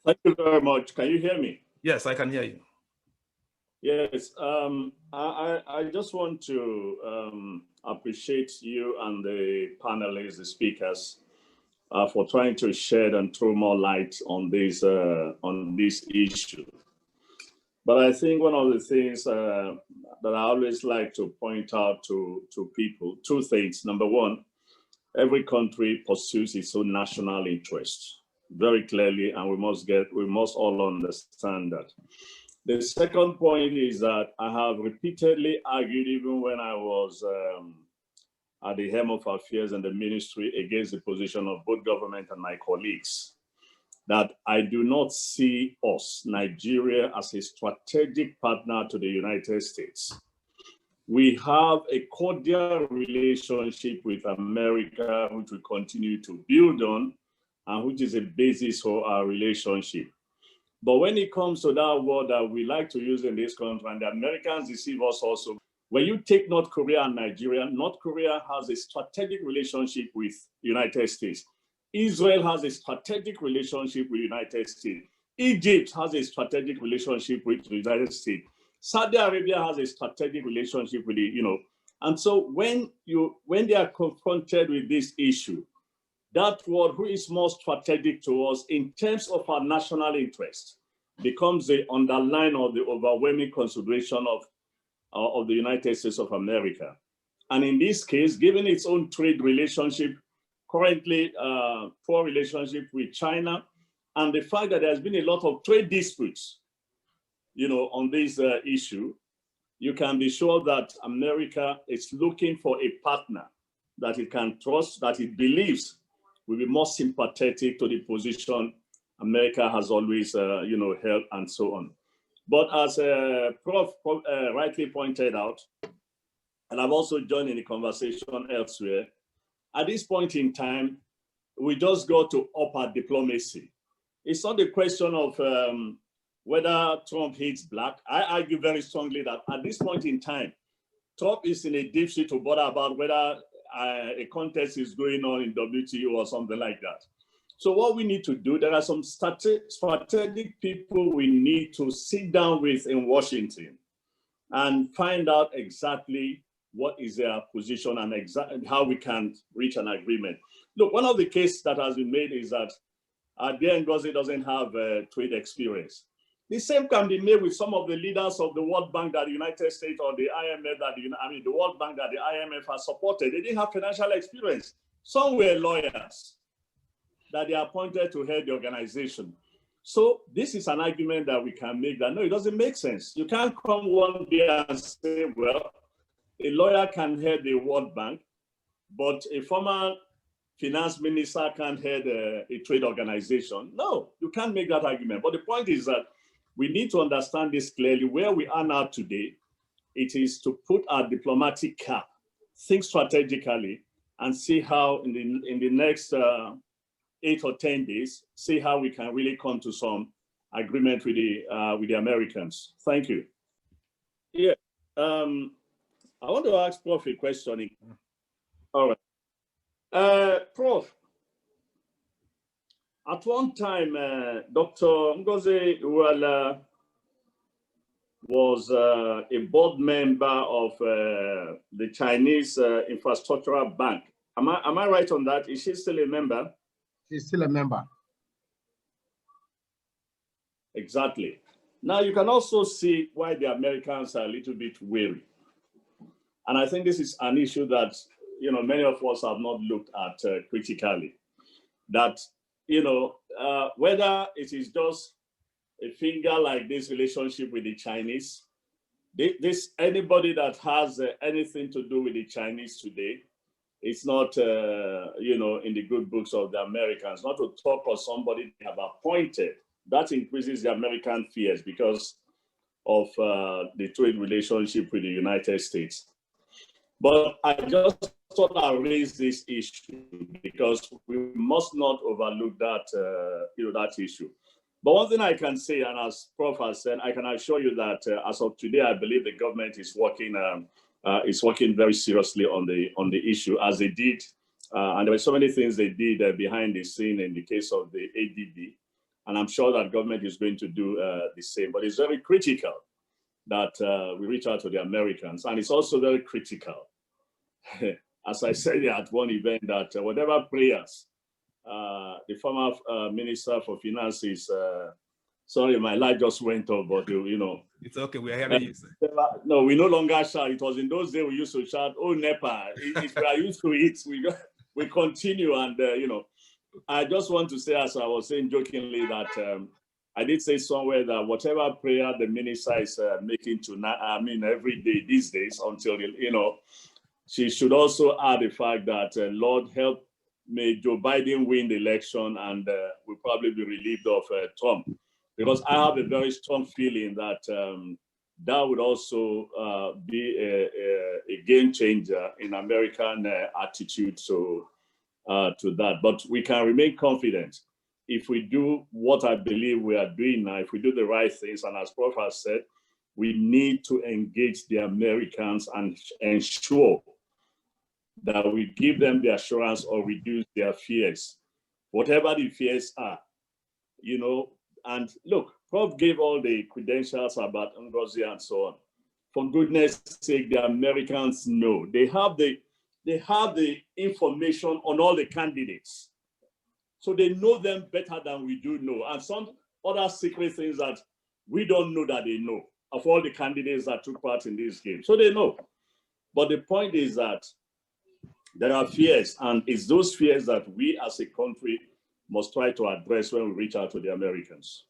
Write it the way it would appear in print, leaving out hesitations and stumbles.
Thank you very much. Can you hear me? Yes, I can hear you. Yes. I just want to appreciate you and the panelists, the speakers, for trying to shed and throw more light on this issue. But I think one of the things that I always like to point out to people, two things. Number one, every country pursues its own national interest very clearly, and we must all understand that. The second point is that I have repeatedly argued, even when I was at the helm of affairs in the ministry, against the position of both government and my colleagues, that I do not see us, Nigeria, as a strategic partner to the United States. We have a cordial relationship with America, which we continue to build on, and which is a basis for our relationship. But when it comes to that word that we like to use in this country, and the Americans deceive us also, when you take North Korea and Nigeria, North Korea has a strategic relationship with the United States. Israel has a strategic relationship with the United States. Egypt has a strategic relationship with the United States. Saudi Arabia has a strategic relationship with and so when they are confronted with this issue, that word, who is more strategic to us in terms of our national interest, becomes the underline or the overwhelming consideration of the United States of America. And in this case, given its own trade relationship, currently poor relationship with China, and the fact that there's been a lot of trade disputes, on this issue, you can be sure that America is looking for a partner that it can trust, that it believes will be more sympathetic to the position America has always, held, and so on. But as Prof rightly pointed out, and I've also joined in the conversation elsewhere, at this point in time, we just go to upper diplomacy. It's not a question of whether Trump hates black. I argue very strongly that at this point in time, Trump is in a deep shit to bother about whether a contest is going on in WTO or something like that. So what we need to do, there are some strategic people we need to sit down with in Washington and find out exactly what is their position and exactly how we can reach an agreement. Look, one of the cases that has been made is that dear Ngozi doesn't have trade experience. The same can be made with some of the leaders of the World Bank that the United States or the IMF the World Bank that the IMF has supported. They didn't have financial experience. Some were lawyers that they appointed to head the organization. So this is an argument that we can make that, no, it doesn't make sense. You can't come one day and say, well, a lawyer can head the World Bank, but a former finance minister can't head a trade organization. No, you can't make that argument. But the point is that we need to understand this clearly. Where we are now today, it is to put our diplomatic cap, think strategically, and see how in the next 8 or 10 days, see how we can really come to some agreement with the Americans. Thank you. Yeah, I want to ask Prof a question. All right, Prof. At one time, Dr. Ngozi Okonjo-Iweala was a board member of the Chinese Infrastructural Bank. Am I right on that? Is she still a member? She's still a member. Exactly. Now you can also see why the Americans are a little bit wary. And I think this is an issue that many of us have not looked at critically. That whether it is just a finger like this relationship with the Chinese, anybody that has anything to do with the Chinese today, it's not in the good books of the Americans. Not to talk of somebody they have appointed. That increases the American fears because of the trade relationship with the United States. But I just thought I'd raise this issue because we must not overlook that, that issue. But one thing I can say, and as Prof has said, I can assure you that as of today, I believe the government is working very seriously on the issue, as they did, and there were so many things they did behind the scene in the case of the ADB, And I'm sure that government is going to do the same. But it's very critical that we reach out to the Americans. And it's also very critical, as I said at one event, that whatever prayers the former Minister for Finances, sorry, my light just went off, but you know. It's okay, we are hearing you, sir. No, we no longer shout. It was in those days we used to shout, oh, NEPA. If we are used to it, we continue. And, you know, I just want to say, as I was saying jokingly, that I did say somewhere that whatever prayer the minister is making tonight, I mean, every day these days, until, you know, she should also add the fact that, Lord, help, may Joe Biden win the election, and we'll probably be relieved of Trump. Because I have a very strong feeling that that would also be a game changer in American attitude to that. But we can remain confident if we do what I believe we are doing now, if we do the right things. And as Prof has said, we need to engage the Americans and ensure that we give them the assurance or reduce their fears, whatever the fears are, you know. And look, Prof gave all the credentials about Ngozi and so on. For goodness sake, the Americans know. They have the information on all the candidates. So they know them better than we do know. And some other secret things that we don't know that they know of all the candidates that took part in this game. So they know. But the point is that there are fears, and it's those fears that we as a country must try to address when we reach out to the Americans.